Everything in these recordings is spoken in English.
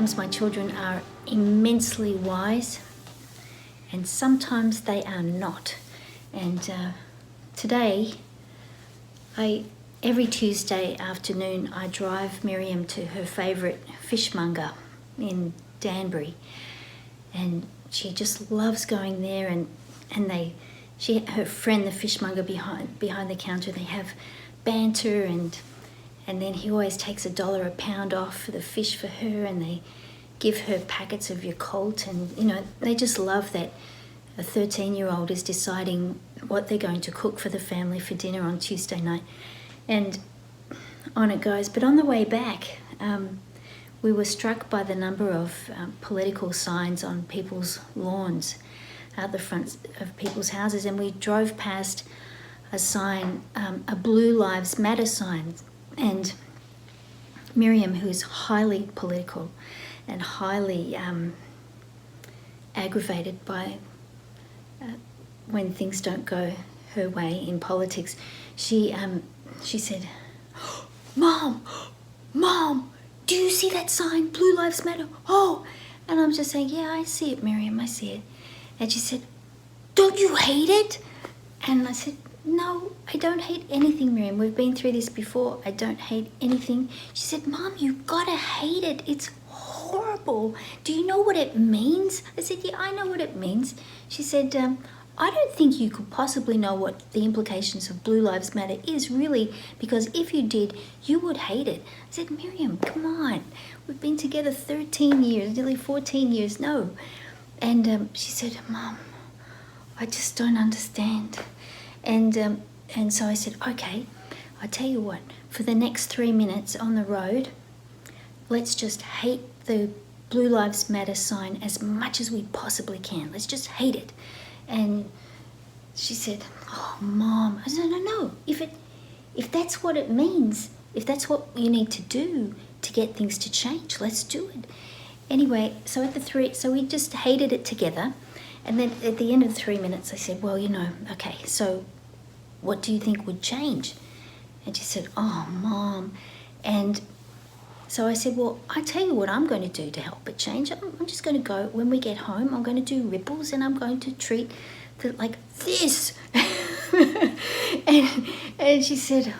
sometimes my children are immensely wise and sometimes they are not. And today, every Tuesday afternoon, I drive Miriam to her favourite fishmonger in Danbury, and she just loves going there. And her friend, the fishmonger behind the counter, they have banter, and then he always takes $1 a pound off for the fish for her, and they give her packets of Yakult, and they just love that a 13-year-old is deciding what they're going to cook for the family for dinner on Tuesday night. And on it goes. But on the way back, we were struck by the number of political signs on people's lawns out the front of people's houses, and we drove past a sign, a Blue Lives Matter sign, and Miriam, who's highly political and highly aggravated by when things don't go her way in politics, she said, Mom, do you see that sign, Blue Lives Matter? Oh, and I'm just saying, yeah, I see it, Miriam, I see it. And she said, don't you hate it? And I said, no, I don't hate anything, Miriam. We've been through this before. I don't hate anything. She said, Mom, you gotta hate it. It's horrible. Do you know what it means? I said, yeah, I know what it means. She said, I don't think you could possibly know what the implications of Blue Lives Matter is, really, because if you did, you would hate it. I said, Miriam, come on. We've been together 13 years, nearly 14 years. No. And she said, Mom, I just don't understand. And so I said, okay, I'll tell you what, for the next 3 minutes on the road, let's just hate the Blue Lives Matter sign as much as we possibly can. Let's just hate it. And she said, oh, Mom. I said, no. If that's what it means, if that's what you need to do to get things to change, let's do it. Anyway, so we just hated it together. And then at the end of 3 minutes, I said, well, okay, so what do you think would change? And she said, oh, Mom. And so I said, well, I tell you what I'm going to do to help it change. I'm just going to go, when we get home, I'm going to do ripples, and I'm going to treat it like this. and she said,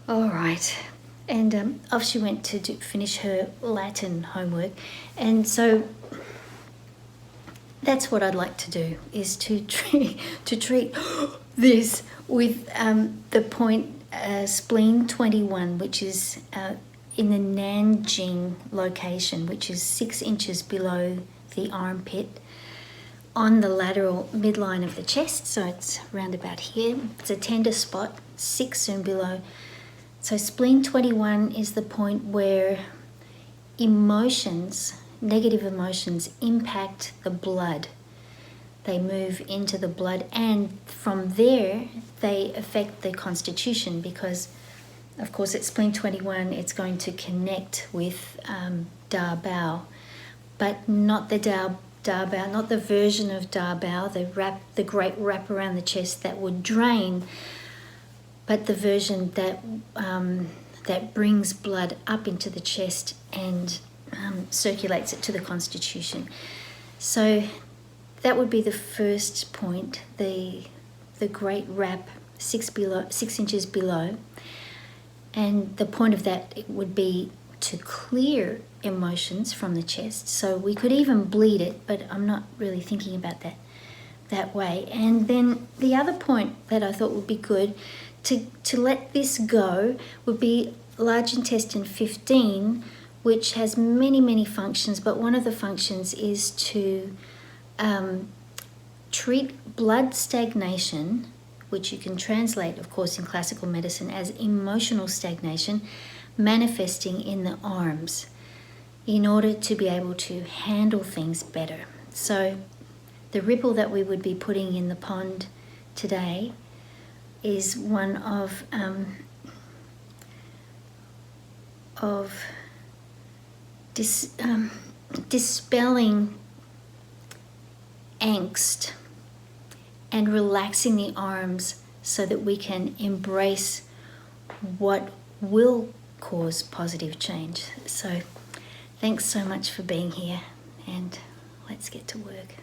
all right. And off she went to finish her Latin homework. And so that's what I'd like to do, is to treat this with the point spleen 21, which is in the Nanjing location, which is 6 inches below the armpit on the lateral midline of the chest. So it's around about here. It's a tender spot, 6 and below. So spleen 21 is the point where negative emotions impact the blood. They move into the blood, and from there they affect the constitution, because of course at spleen 21 it's going to connect with Da Bao, but not the Da Bao, not the version of Da Bao, the great wrap around the chest that would drain, but the version that brings blood up into the chest and circulates it to the constitution. So that would be the first point, the great wrap 6 inches below. And the point of that would be to clear emotions from the chest. So we could even bleed it, but I'm not really thinking about that way. And then the other point that I thought would be good to let this go would be large intestine 15, which has many, many functions, but one of the functions is to treat blood stagnation, which you can translate, of course, in classical medicine as emotional stagnation, manifesting in the arms, in order to be able to handle things better. So the ripple that we would be putting in the pond today is one of dispelling angst and relaxing the arms so that we can embrace what will cause positive change. So Thanks so much for being here, and let's get to work.